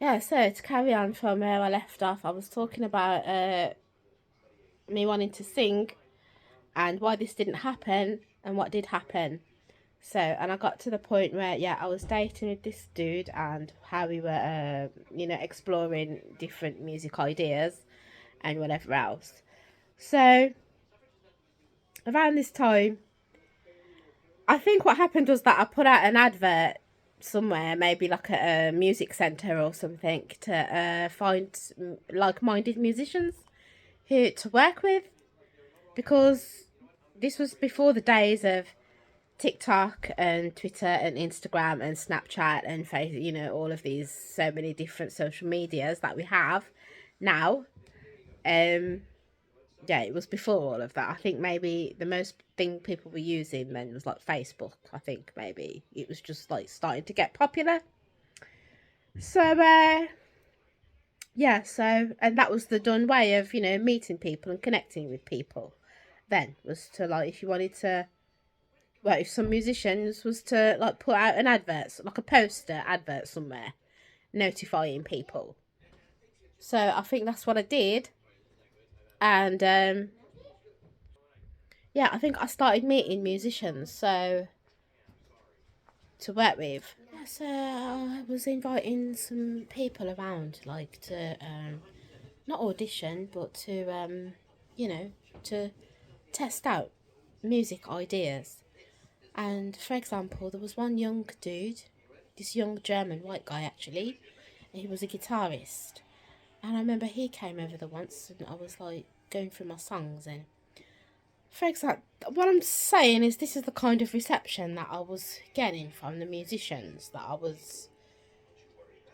Yeah, so to carry on from where I left off, I was talking about me wanting to sing and why this didn't happen and what did happen. So, and I got to the point where, yeah, I was dating with this dude and how we were, exploring different music ideas and whatever else. So, around this time, I think what happened was that I put out an advert somewhere, maybe like a music centre or something, to find like-minded musicians who to work with, because this was before the days of TikTok and Twitter and Instagram and Snapchat and all of these so many different social medias that we have now. Um, yeah, it was before all of that. I think maybe the most thing people were using then was like Facebook. I think maybe it was just like starting to get popular. So yeah, so and that was the done way of meeting people and connecting with people. Then was to like if you wanted to, well, if some musicians was to like put out an advert, like a poster advert somewhere, notifying people. So I think that's what I did, and yeah, I think I started meeting musicians to work with. Yeah, so I was inviting some people around, like to not audition, but to you know, to test out music ideas. And for example, there was one young dude, this young German white guy actually. He was a guitarist, and I remember he came over the once, and I was like going through my songs. And for example, what I'm saying is this is the kind of reception that I was getting from the musicians that I was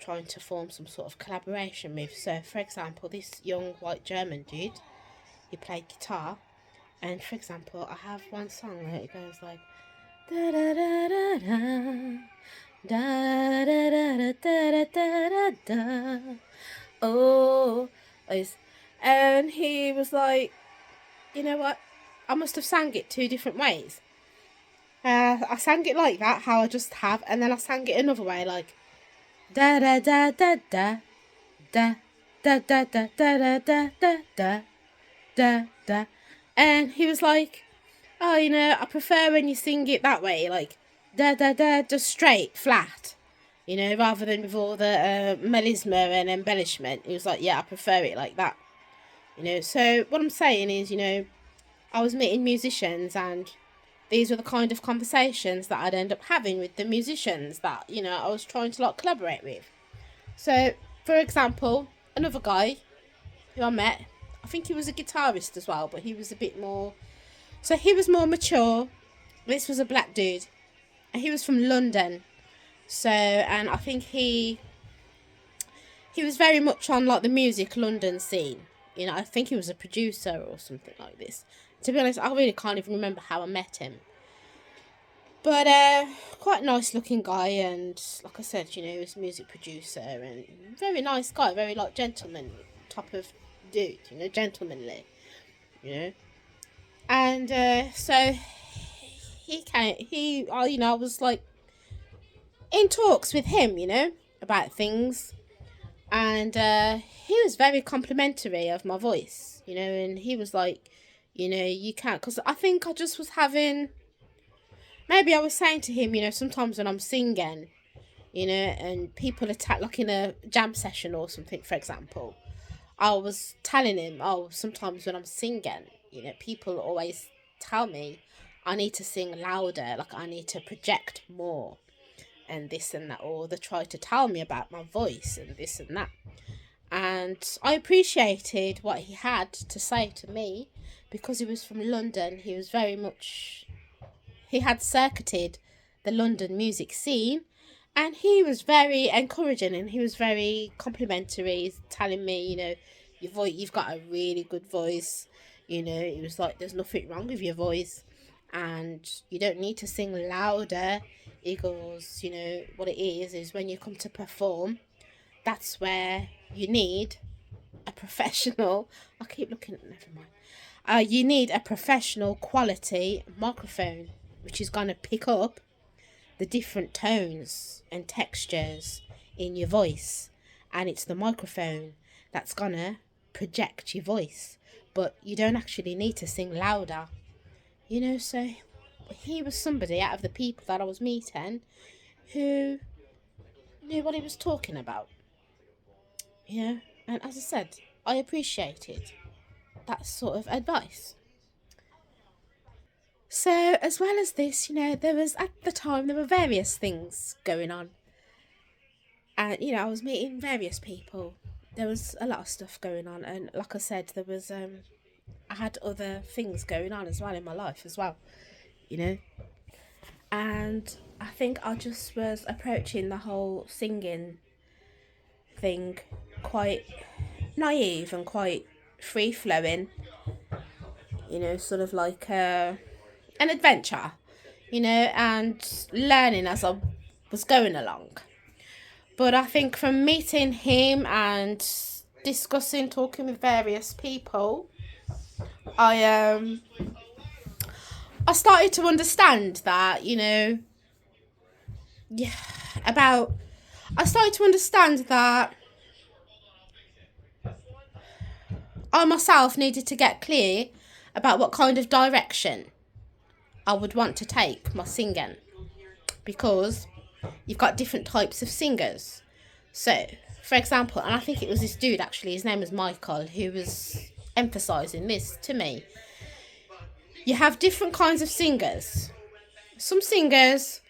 trying to form some sort of collaboration with. So, for example, this young white German dude, he played guitar, and for example, I have one song that it goes like da da da da da da da da da da da da. Oh, and he was like, you know what? I must have sang it two different ways. I sang it like that, how I just have, and then I sang it another way, like da da da da da da da da da da da da da da da da, and he was like, "Oh, I prefer when you sing it that way, like da da da, just straight, flat, rather than with all the melisma and embellishment." He was like, "Yeah, I prefer it like that." So what I'm saying is, I was meeting musicians, and these were the kind of conversations that I'd end up having with the musicians that, I was trying to like collaborate with. So, for example, another guy who I met, I think he was a guitarist as well, but he was a bit more. So he was more mature. This was a black dude, and he was from London. So, and I think he was very much on like the music London scene. I think he was a producer or something like this. To be honest, I really can't even remember how I met him. But quite a nice looking guy, and like I said, he was a music producer and very nice guy, very like gentleman type of dude, gentlemanly, you know. And so he came, I was like in talks with him, about things, and he was very complimentary of my voice, and he was like, you can't, because I think I just was having, maybe I was saying to him, sometimes when I'm singing, and people attack, like in a jam session or something, for example, I was telling him, oh, sometimes when I'm singing, people always tell me I need to sing louder, like I need to project more, and this and that, or they try to tell me about my voice and this and that. And I appreciated what he had to say to me, because he was from London. He was very much, he had circuited the London music scene, and he was very encouraging and he was very complimentary, telling me, your voice, you've got a really good voice. He was like, there's nothing wrong with your voice, and you don't need to sing louder. He goes, what it is when you come to perform, that's where you need a professional. I keep looking at, never mind. You need a professional quality microphone, which is going to pick up the different tones and textures in your voice. and it's the microphone that's gonna project your voice, but you don't actually need to sing louder, you know. So he was somebody out of the people that I was meeting who knew what he was talking about, you know. And as I said, I appreciated that sort of advice. So, as well as this, you know, there was, at the time, there were various things going on. And, you know, I was meeting various people. There was a lot of stuff going on. And like I said, there was, I had other things going on as well in my life as well, you know. And I think I just was approaching the whole singing thing quite naive and quite free flowing, you know, sort of like an adventure, you know, and learning as I was going along. But I think from meeting him and discussing, talking with various people, I I started to understand that, you know, yeah, about, I started to understand that I myself needed to get clear about what kind of direction I would want to take my singing, because you've got different types of singers. So, for example, and I think it was this dude actually, his name was Michael, who was emphasising this to me. You have different kinds of singers. Some singers,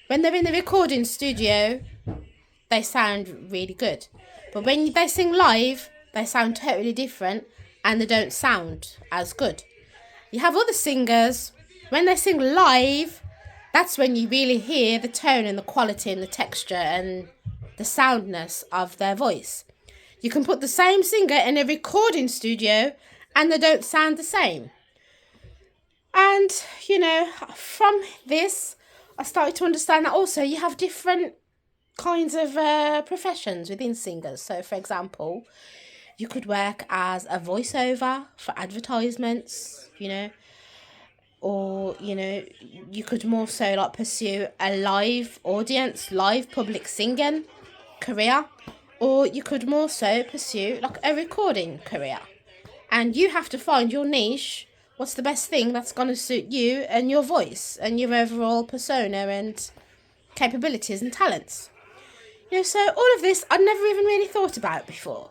when they're in the recording studio, they sound really good. But when they sing live, they sound totally different and they don't sound as good. You have other singers, when they sing live, that's when you really hear the tone and the quality and the texture and the soundness of their voice. You can put the same singer in a recording studio and they don't sound the same. And, you know, from this, I started to understand that also you have different kinds of professions within singers. So, for example, you could work as a voiceover for advertisements, you know, or, you know, you could more so like pursue a live audience, live public singing career, or you could more so pursue like a recording career. And you have to find your niche. What's the best thing that's going to suit you and your voice and your overall persona and capabilities and talents. You know, so all of this I'd never even really thought about before.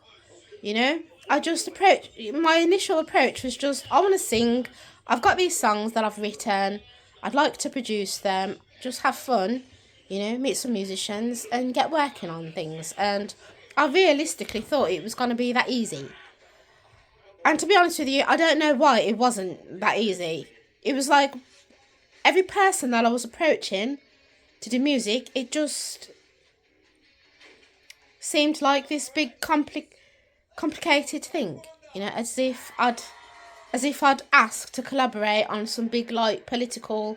You know, my initial approach was just, I want to sing. I've got these songs that I've written. I'd like to produce them, just have fun, you know, meet some musicians and get working on things. And I realistically thought it was going to be that easy. And to be honest with you, I don't know why it wasn't that easy. It was like every person that I was approaching to do music, it just seemed like this big complicated thing, you know, as if I'd asked to collaborate on some big like political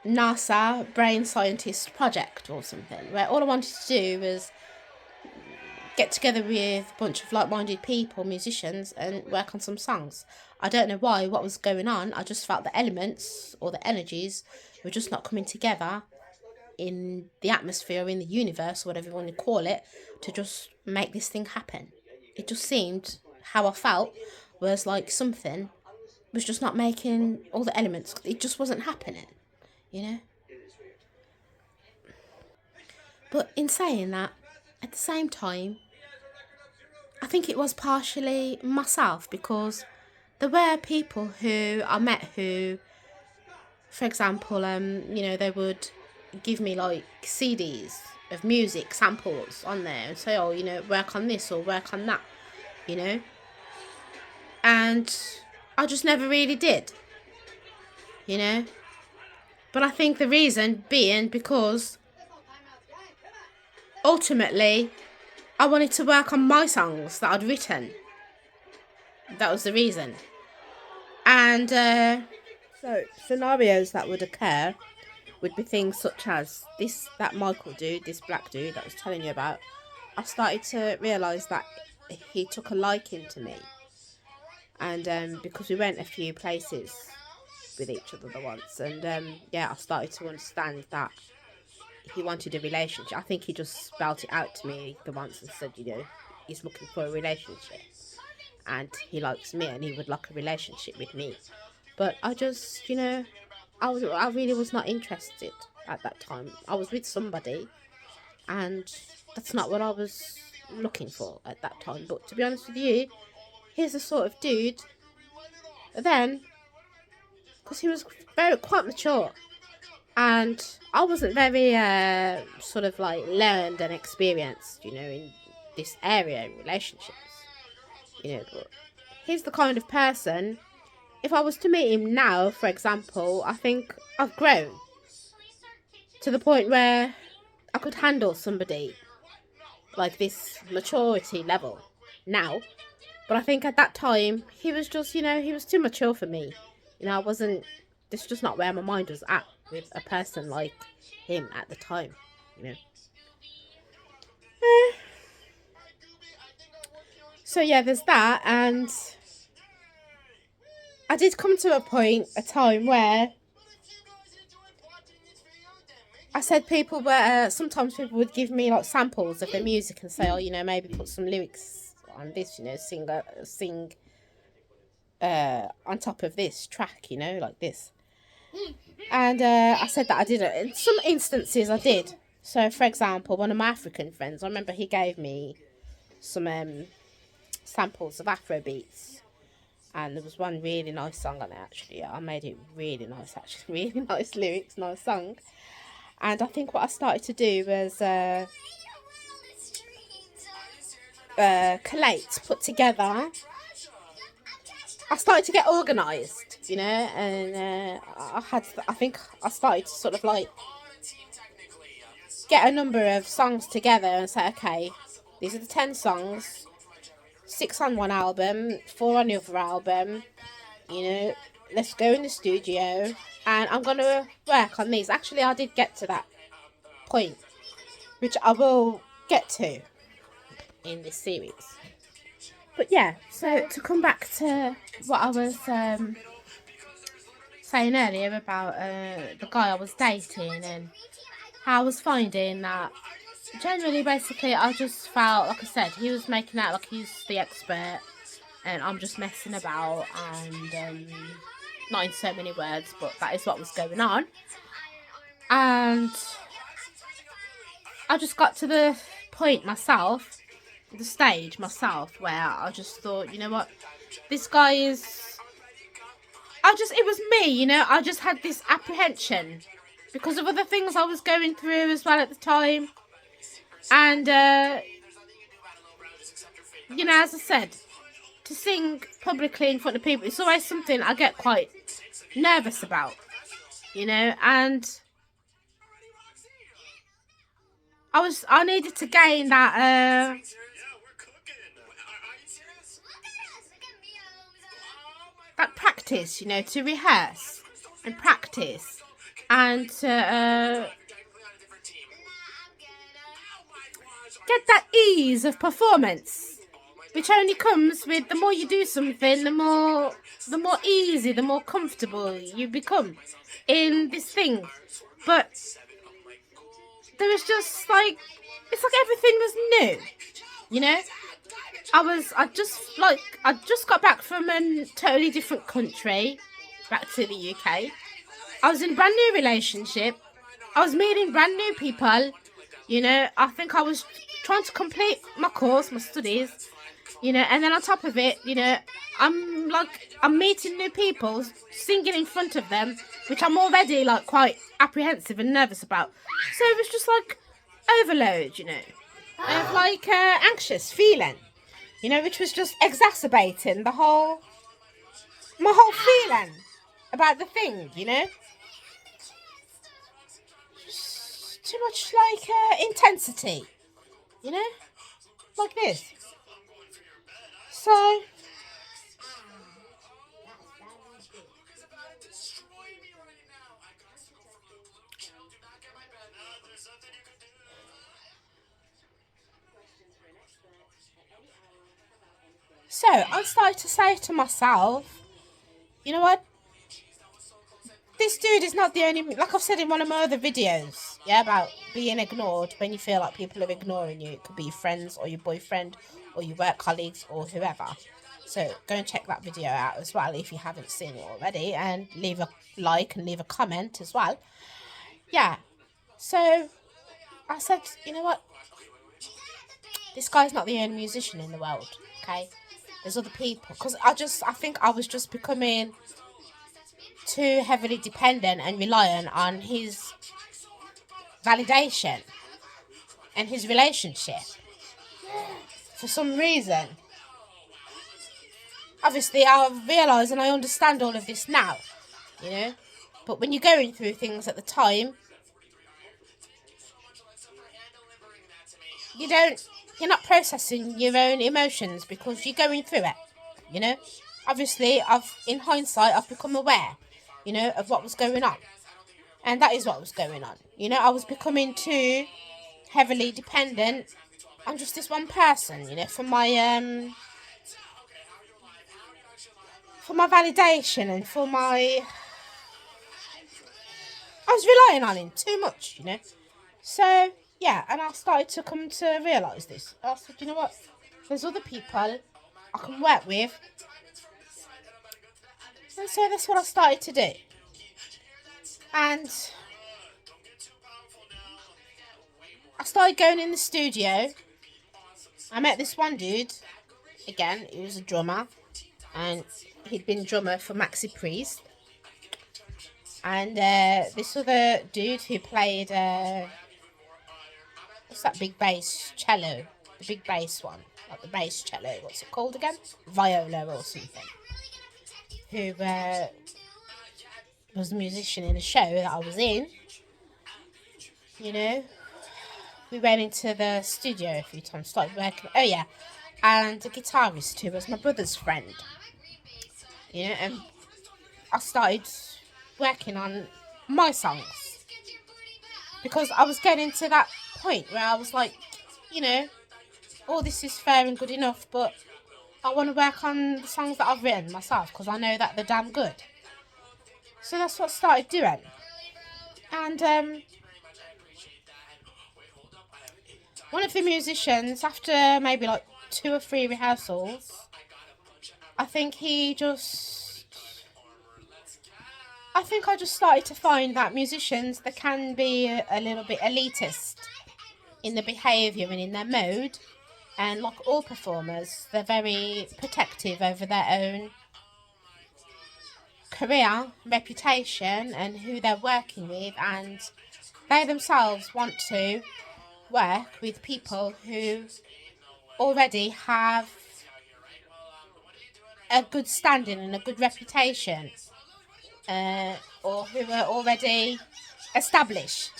NASA brain scientist project or something, where all I wanted to do was get together with a bunch of like-minded people, musicians, and work on some songs. I don't know why, what was going on. I just felt the elements or the energies were just not coming together in the atmosphere, in the universe, whatever you want to call it, to just make this thing happen. It just seemed, how I felt, was like something was just not making all the elements. It just wasn't happening, you know? But in saying that, at the same time, I think it was partially myself, because there were people who I met who, for example, you know, they would give me like CDs of music samples on there and say, oh, you know, work on this or work on that, you know. And I just never really did, you know. But I think the reason being because ultimately I wanted to work on my songs that I'd written. That was the reason. And so scenarios that would occur would be things such as this, that Michael dude, this black dude that I was telling you about. I started to realise that he took a liking to me. And because we went a few places with each other once. And yeah, I started to understand that he wanted a relationship. I think he just spelled it out to me the once and said, you know, he's looking for a relationship and he likes me and he would like a relationship with me. But I just, you know, I really was not interested at that time. I was with somebody and that's not what I was looking for at that time. But to be honest with you, he's the sort of dude then, because he was quite mature and I wasn't very sort of like learned and experienced, you know, in this area in relationships, you know. But he's the kind of person, if I was to meet him now, for example, I think I've grown to the point where I could handle somebody like this maturity level now. But I think at that time, he was just, you know, he was too mature for me. You know, this is just not where my mind was at with a person like him at the time, you know. So yeah, there's that, and I did come to a time where I said sometimes people would give me like samples of their music and say, oh, you know, maybe put some lyrics on this, you know, sing on top of this track, you know, like this. And I said that I didn't. In some instances I did. So for example, one of my African friends, I remember he gave me some samples of Afro beats, and there was one really nice song on it actually. I made it really nice actually, really nice lyrics, nice song. And I think what I started to do was collate, put together. I started to get organised, you know, and I think I started to sort of like get a number of songs together and say, okay, these are the 10 songs, 6 on one album, 4 on the other album, you know, let's go in the studio and I'm going to work on these. Actually, I did get to that point, which I will get to in this series. But yeah, so to come back to what I was saying earlier about the guy I was dating and how I was finding that generally, basically, I just felt, like I said, he was making out like he's the expert and I'm just messing about and not in so many words, but that is what was going on. And I just got to the point myself, the stage myself, where I just thought, you know what, this guy is, it was me, you know, I just had this apprehension because of other things I was going through as well at the time. And, you know, as I said, to sing publicly in front of people, it's always something I get quite nervous about, you know, and I needed to gain that, that practice, you know, to rehearse and practice and to get that ease of performance, which only comes with the more you do something, the more easy, the more comfortable you become in this thing. But there was just like, it's like everything was new, you know. I just got back from a totally different country, back to the UK. I was in a brand new relationship. I was meeting brand new people, you know. I think I was trying to complete my course, my studies, you know, and then on top of it, you know, I'm meeting new people, singing in front of them, which I'm already like quite apprehensive and nervous about. So it was just like overload, you know, of like anxious feeling, you know, which was just exacerbating my whole feeling about the thing, you know. Just too much like intensity, you know, like this. So I started to say to myself, you know what, this dude is not the only, like I've said in one of my other videos, Yeah, about being ignored when you feel like people are ignoring you. It could be your friends or your boyfriend or your work colleagues or whoever. So go and check that video out as well if you haven't seen it already, and leave a like and leave a comment as well. Yeah. So I said, you know what? This guy's not the only musician in the world. Okay. There's other people. Because I think I was just becoming too heavily dependent and reliant on his validation and his relationship for some reason. Obviously, I realise and I understand all of this now, you know. But when you're going through things at the time, you're not processing your own emotions because you're going through it, you know. Obviously, in hindsight, I've become aware, you know, of what was going on. And that is what was going on. You know, I was becoming too heavily dependent on just this one person, you know, for my validation and I was relying on him too much, you know. So, yeah, and I started to come to realise this. I said, you know what? There's other people I can work with. And so that's what I started to do. And I started going in the studio. I met this one dude. Again, he was a drummer. And he'd been drummer for Maxi Priest. And this other dude who played... what's that big bass cello? The big bass one. Like the bass cello. What's it called again? Viola or something. Who was a musician in a show that I was in. You know. We went into the studio a few times. Started working. Oh, yeah. And the guitarist who was my brother's friend. You know. And I started working on my songs. Because I was getting to that point where I was like, you know, all this is fair and good enough, but I want to work on the songs that I've written myself because I know that they're damn good. So that's what I started doing. And one of the musicians, after maybe like 2 or 3 rehearsals, I think I just started to find that musicians, they can be a little bit elitist in their behaviour and in their mode. And like all performers, they're very protective over their own career, reputation, and who they're working with. And they themselves want to work with people who already have a good standing and a good reputation, or who are already established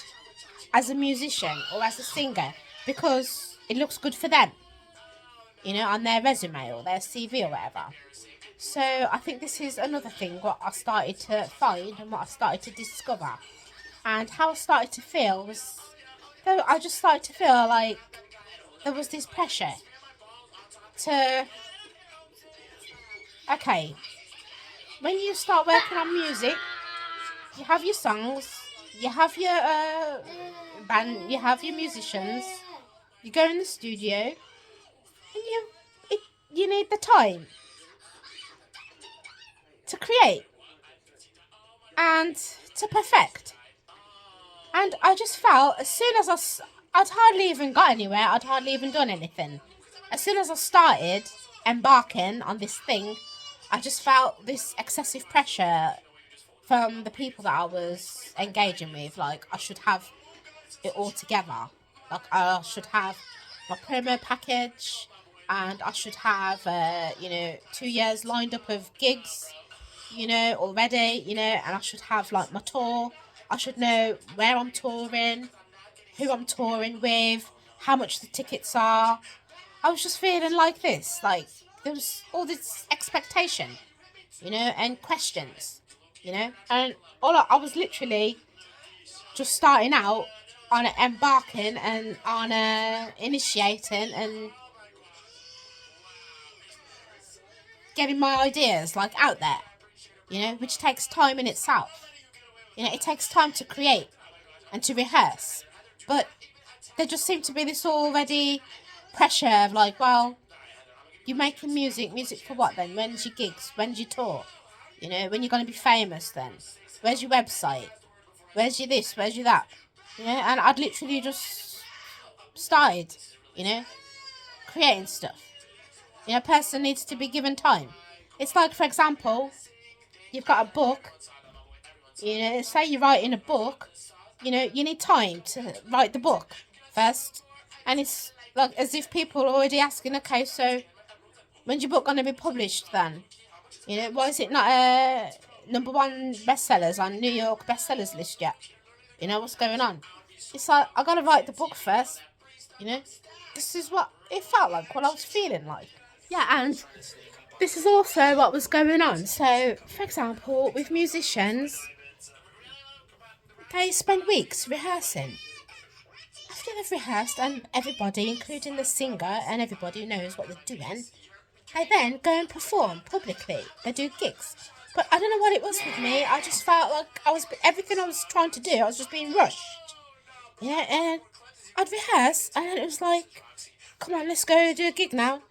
as a musician or as a singer, because it looks good for them, you know, on their resume or their CV or whatever. So I think this is another thing what I started to find and what I started to discover. And how I started to feel was, I just started to feel like there was this pressure to, okay, when you start working on music, you have your songs, you have your band, you have your musicians, you go in the studio, and you need the time to create and to perfect. And I just felt as soon as I'd hardly even got anywhere, I'd hardly even done anything. As soon as I started embarking on this thing, I just felt this excessive pressure from the people that I was engaging with. Like, I should have it all together. Like, I should have my promo package, and I should have, 2 years lined up of gigs, you know, already, you know, and I should have, like, my tour. I should know where I'm touring, who I'm touring with, how much the tickets are. I was just feeling like this. Like, there was all this expectation, you know, and questions, you know. And I was literally just starting out on embarking and on initiating and getting my ideas, like, out there, you know, which takes time in itself. You know, it takes time to create and to rehearse. But there just seemed to be this already pressure of like, well, you're making music for what then? When's your gigs? When's your tour? You know, when you're going to be famous then? Where's your website? Where's your this? Where's your that? You know, and I'd literally just started, you know, creating stuff. You know, a person needs to be given time. It's like, for example, you've got a book, you know, say you're writing a book, you know, you need time to write the book first. And it's like as if people are already asking, okay, so when's your book going to be published then? You know, why is it not a #1 bestsellers on New York bestsellers list yet? You know, what's going on? It's like, I got to write the book first, you know. This is what it felt like, what I was feeling like. Yeah, and this is also what was going on. So, for example, with musicians, they spend weeks rehearsing. After they've rehearsed, and everybody, including the singer and everybody who knows what they're doing, they then go and perform publicly. They do gigs. But I don't know what it was with me. I just felt like everything I was trying to do, I was just being rushed. Yeah, and I'd rehearse, and then it was like, come on, let's go do a gig now.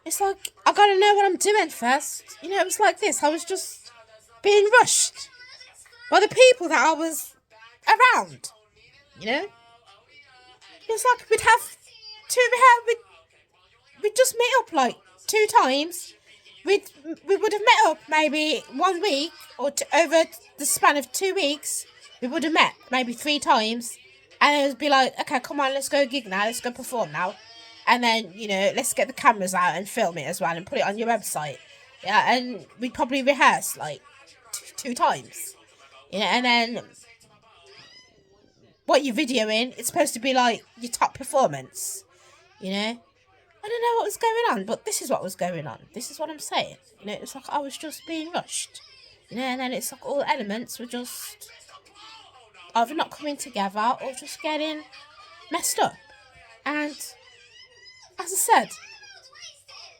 It's like, I gotta know what I'm doing first. You know, it was like this. I was just being rushed by the people that I was around. You know? It was like we'd have we'd just meet up like 2 times. We would have met up maybe 1 week or over the span of 2 weeks. We would have met maybe 3 times, and it would be like, okay, come on, let's go gig now, let's go perform now, and then, you know, let's get the cameras out and film it as well and put it on your website. Yeah, and we'd probably rehearse like 2 times. You know, and then what you're videoing, it's supposed to be like your top performance. You know, I don't know what was going on, but this is what was going on. This is what I'm saying. You know, it's like I was just being rushed. You know, and then it's like all elements were just either not coming together or just getting messed up. And as I said,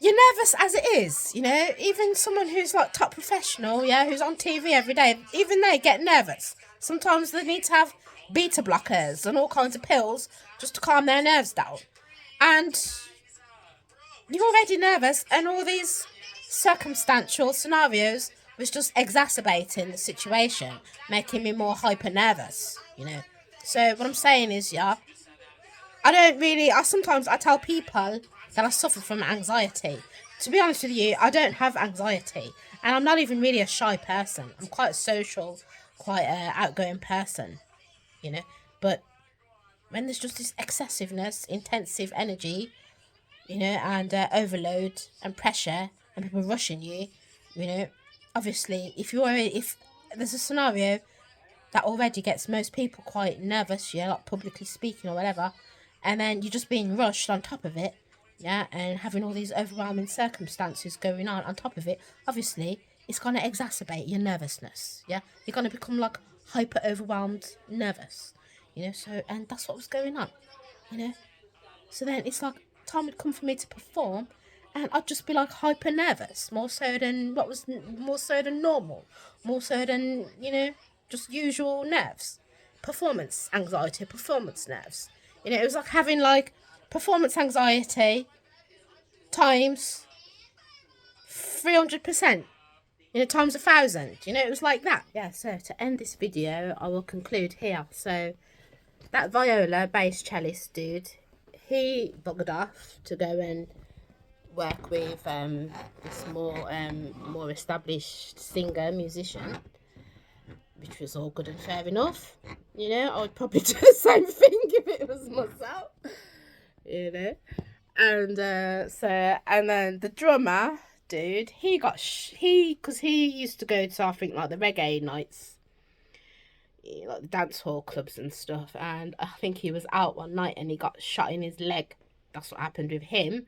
you're nervous as it is. You know, even someone who's like top professional, yeah, who's on TV every day, even they get nervous. Sometimes they need to have beta blockers and all kinds of pills just to calm their nerves down. And you're already nervous, and all these circumstantial scenarios was just exacerbating the situation, making me more hyper nervous, you know. So what I'm saying is, yeah, sometimes I tell people that I suffer from anxiety. To be honest with you, I don't have anxiety, and I'm not even really a shy person. I'm quite a social, quite an outgoing person, you know. But when there's just this excessiveness, intensive energy, you know, and overload and pressure and people rushing you, you know, obviously if there's a scenario that already gets most people quite nervous, yeah, like publicly speaking or whatever, and then you're just being rushed on top of it, yeah, and having all these overwhelming circumstances going on top of it, obviously it's going to exacerbate your nervousness, yeah, you're going to become like hyper overwhelmed nervous, you know. So, and that's what was going on, you know. So then it's like time would come for me to perform, and I'd just be like hyper nervous, more so than normal, more so than, you know, just usual nerves, performance anxiety, performance nerves. You know, it was like having like performance anxiety times 300%, you know, times 1,000. You know, it was like that. Yeah. So to end this video, I will conclude here. So that viola bass cellist dude, he buggered off to go and work with this more established singer musician, which was all good and fair enough. You know, I would probably do the same thing if it was myself. You know, and and then the drummer dude, because he used to go to, I think, like the reggae nights, like the dance hall clubs and stuff, and I think he was out one night and he got shot in his leg. That's what happened with him.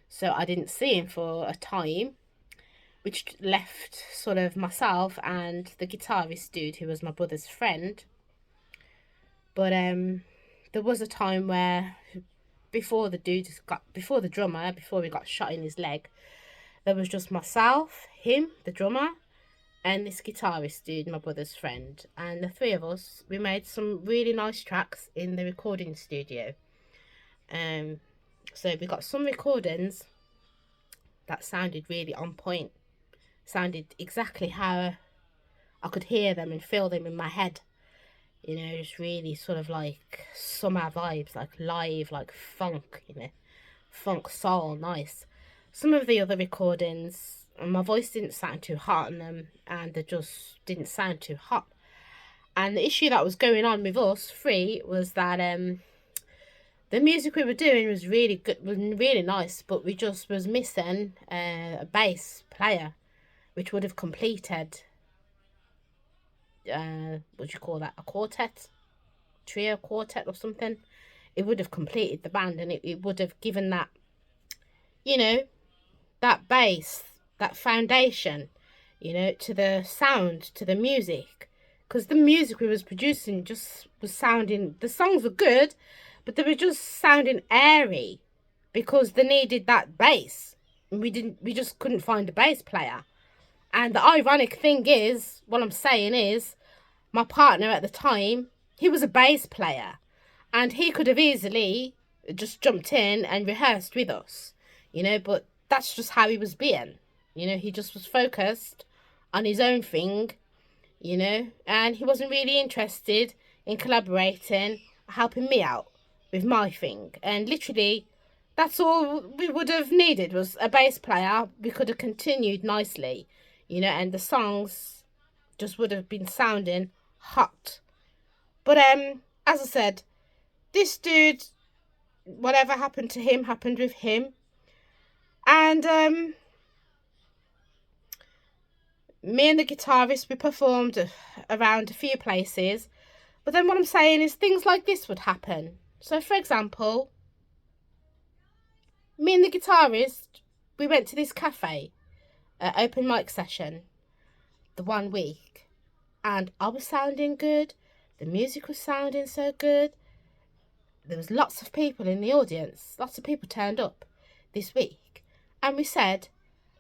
So I didn't see him for a time, which left sort of myself and the guitarist dude who was my brother's friend. But there was a time where before the drummer he got shot in his leg, there was just myself, him, the drummer, and this guitarist dude, my brother's friend, and the three of us, we made some really nice tracks in the recording studio. So we got some recordings that sounded really on point, sounded exactly how I could hear them and feel them in my head. You know, just really sort of like summer vibes, like live, like funk, you know, funk soul, nice. Some of the other recordings, my voice didn't sound too hot on them, and they just didn't sound too hot. And the issue that was going on with us three was that the music we were doing was really good, was really nice, but we just was missing a bass player, which would have completed what do you call that, a quartet, trio quartet or something. It would have completed the band, and it would have given that, you know, that base, that foundation, you know, to the sound, to the music. Because the music we was producing just was sounding, the songs were good, but they were just sounding airy because they needed that bass. We just couldn't find a bass player. And the ironic thing is, what I'm saying is, my partner at the time, he was a bass player, and he could have easily just jumped in and rehearsed with us, you know, but that's just how he was being. You know, he just was focused on his own thing, you know, and he wasn't really interested in collaborating, helping me out with my thing. And literally, that's all we would have needed was a bass player. We could have continued nicely, you know, and the songs just would have been sounding hot. But as I said, this dude, whatever happened to him happened with him. And me and the guitarist, we performed around a few places. But then what I'm saying is things like this would happen. So for example, me and the guitarist, we went to this cafe, open mic session, the 1 week. And I was sounding good. The music was sounding so good. There was lots of people in the audience. Lots of people turned up this week. And we said,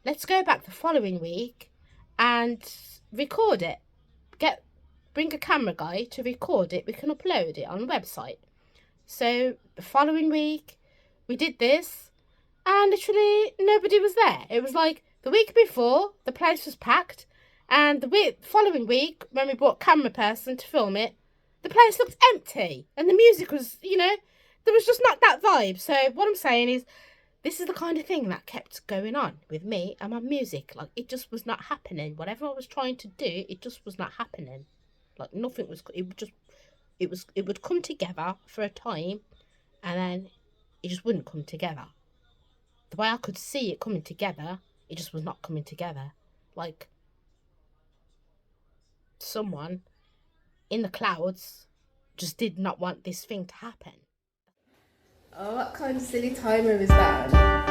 let's go back the following week and record it. Bring a camera guy to record it. We can upload it on the website. So the following week, we did this, and literally nobody was there. It was like the week before, the place was packed, and the following week, when we brought camera person to film it, the place looked empty, and the music was, you know, there was just not that vibe. So what I'm saying is, this is the kind of thing that kept going on with me and my music. Like, it just was not happening. Whatever I was trying to do, it just was not happening. Like, nothing was, it would come together for a time, and then it just wouldn't come together. The way I could see it coming together, it just was not coming together. Like, someone in the clouds just did not want this thing to happen. Oh, what kind of silly timer is that?